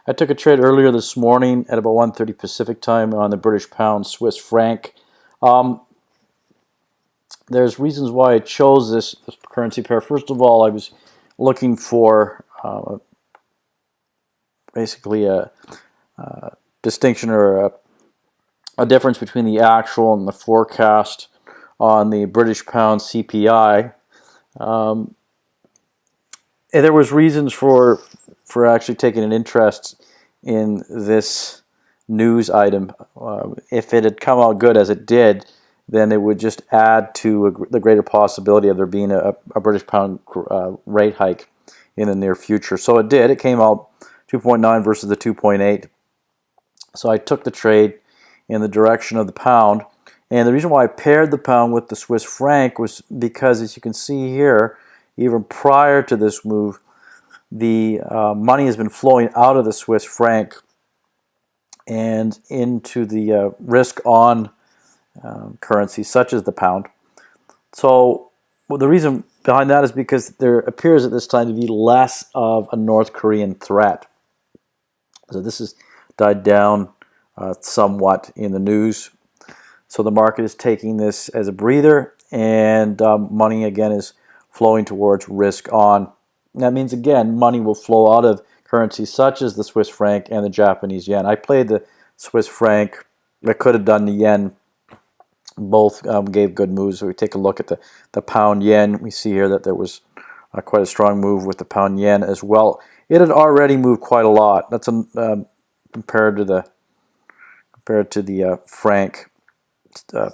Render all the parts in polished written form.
I took a trade earlier this morning at about 1:30 Pacific time on the British pound Swiss franc. There's reasons why I chose this currency pair. First of all, I was looking for basically a distinction or a difference between the actual and the forecast on the British pound CPI. And there was reasons for actually taking an interest in this news item. If it had come out good as it did, then it would just add to the greater possibility of there being a British pound rate hike in the near future. So it did. It came out 2.9 versus the 2.8. So I took the trade in the direction of the pound. And the reason why I paired the pound with the Swiss franc was because, as you can see here, even prior to this move, the money has been flowing out of the Swiss franc and into the risk-on currencies such as the pound. So the reason behind that is because there appears at this time to be less of a North Korean threat. So this has died down somewhat in the news. So the market is taking this as a breather, and money again is flowing towards risk on. And that means again money will flow out of currencies such as the Swiss franc and the Japanese yen. I played the Swiss franc. I could have done the yen. Both gave good moves. So we take a look at the pound yen. We see here that there was quite a strong move with the pound yen as well. It had already moved quite a lot. That's compared to the franc.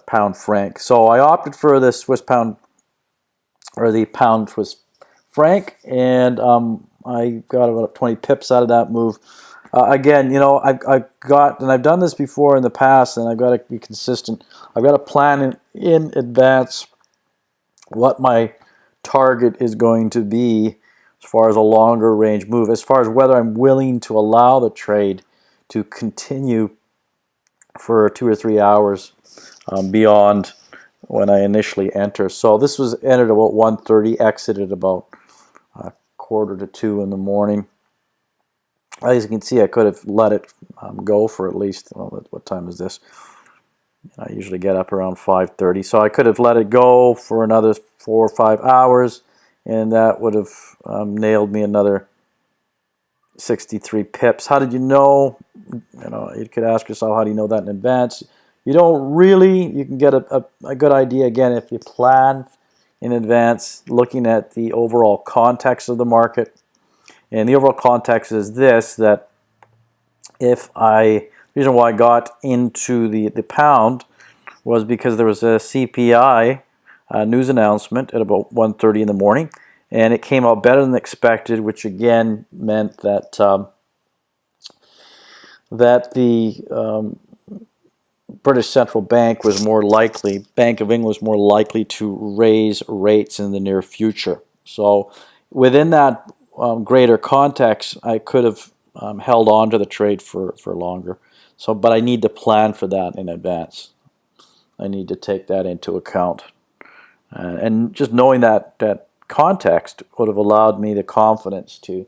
Pound franc. So I opted for the Swiss pound, or the pound Swiss franc, and I got about 20 pips out of that move. Again, you know, I've done this before in the past, and I've got to be consistent. I've got to plan in advance what my target is going to be as far as a longer range move, as far as whether I'm willing to allow the trade to continue for 2 or 3 hours beyond when I initially enter. So this was entered about 1:30, exited about 1:45 in the morning. As you can see, I could have let it go for at least, well, what time is this? I usually get up around 5:30, so I could have let it go for another 4 or 5 hours, and that would have nailed me another 63 pips. How did you know? You know, you could ask yourself, how do you know that in advance? You don't really. You can get a good idea, again, if you plan in advance, looking at the overall context of the market. And the overall context is this, that the reason why I got into the pound was because there was a CPI news announcement at about 1:30 in the morning, and it came out better than expected, which again meant that the British Central Bank was more likely, Bank of England was more likely to raise rates in the near future. So within that greater context, I could have held on to the trade for longer. So, but I need to plan for that in advance. I need to take that into account. And just knowing that context would have allowed me the confidence to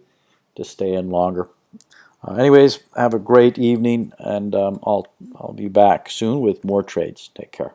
stay in longer. Anyways, have a great evening, and I'll be back soon with more trades. Take care.